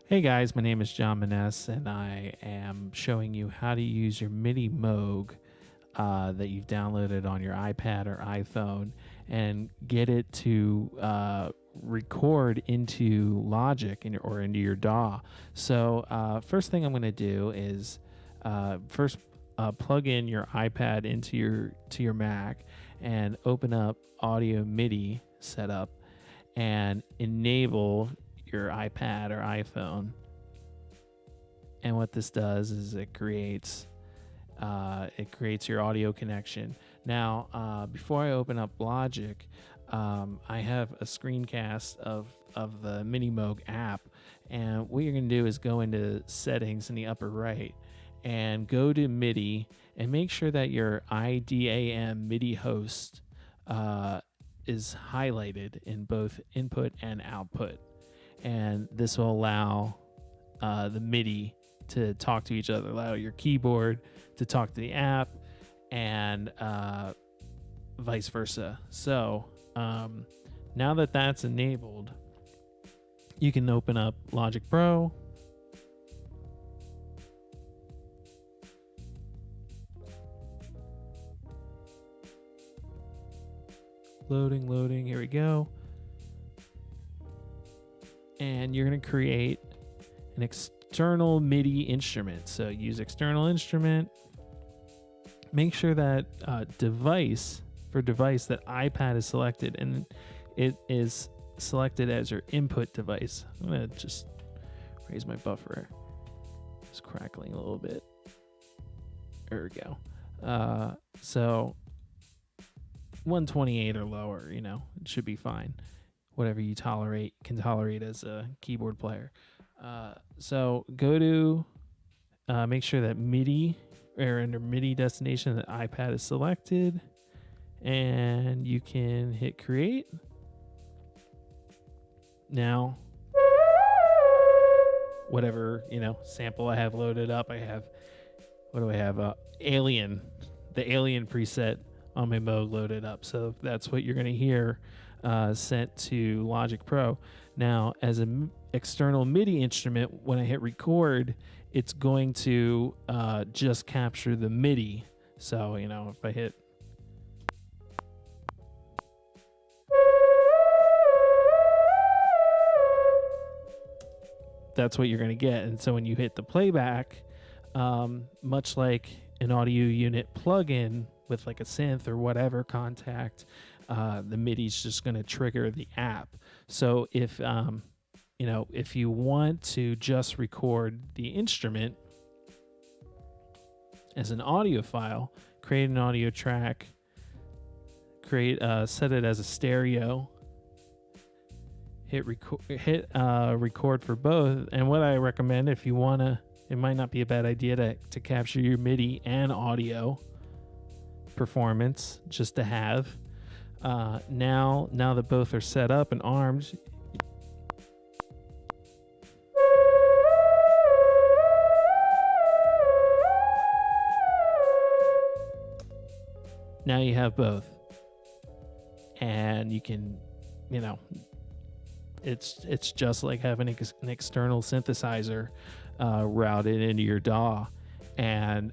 Hey guys, my name is John Maness, and I am showing you how to use your Minimoog that you've downloaded on your iPad or iPhone and get it to record into Logic or into your DAW. So first thing I'm going to do is first plug in your iPad into your Mac and open up Audio MIDI setup and enable your iPad or iPhone. And what this does is it creates your audio connection. Now, before I open up Logic, I have a screencast of the Minimoog app, and what you're going to do is go into settings in the upper right and go to MIDI and make sure that your IDAM MIDI host is highlighted in both input and output. And this will allow the MIDI to talk to each other, allow your keyboard to talk to the app, and vice versa. So now that that's enabled, you can open up Logic Pro. Loading, here we go. And you're going to create an external MIDI instrument. So use external instrument. Make sure that device that iPad is selected, and it is selected as your input device. I'm going to just raise my buffer. It's crackling a little bit. There we go. So 128 or lower, it should be fine. Whatever you can tolerate as a keyboard player. So go to make sure that MIDI or under MIDI destination that iPad is selected, and you can hit create. Now, whatever sample I have loaded up, I have the Alien preset on my Moog loaded up. So that's what you're going to hear sent to Logic Pro. Now, as an external MIDI instrument, when I hit record, it's going to just capture the MIDI. So, if I hit that's what you're going to get. And so when you hit the playback, much like an audio unit plugin with like a synth or whatever contact, the MIDI is just going to trigger the app. So if you want to just record the instrument as an audio file, create an audio track, set it as a stereo, hit record for both. And what I recommend, if you want to, it might not be a bad idea to capture your MIDI and audio performance just to have. Now that both are set up and armed, now you have both, and you can, it's just like having an external synthesizer routed into your DAW. And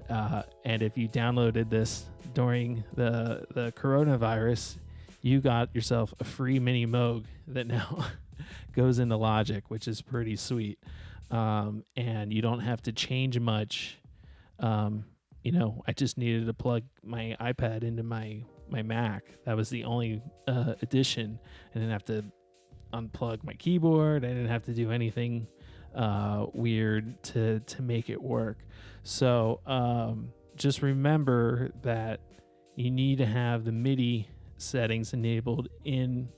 if you downloaded this during the coronavirus, you got yourself a free Minimoog that now goes into Logic, which is pretty sweet. And you don't have to change much. I just needed to plug my iPad into my Mac. That was the only addition. I didn't have to unplug my keyboard. I didn't have to do anything weird to make it work. So just remember that you need to have the MIDI settings enabled in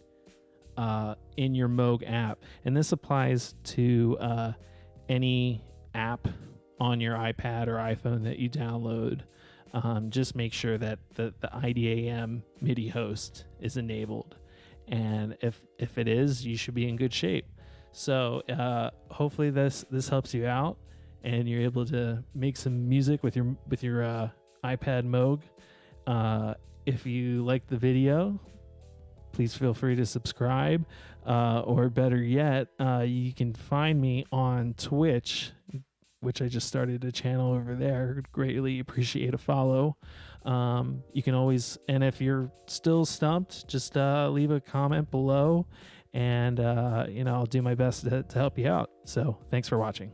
your Moog app, and this applies to any app on your iPad or iPhone that you download. Just make sure that the IDAM MIDI host is enabled, and if it is, you should be in good shape. So hopefully this helps you out, and you're able to make some music with your iPad Moog. If you like the video, please feel free to subscribe. Or better yet, you can find me on Twitch, which I just started a channel over there. Greatly appreciate a follow. You can always, and if you're still stumped, just leave a comment below, and I'll do my best to help you out. So thanks for watching.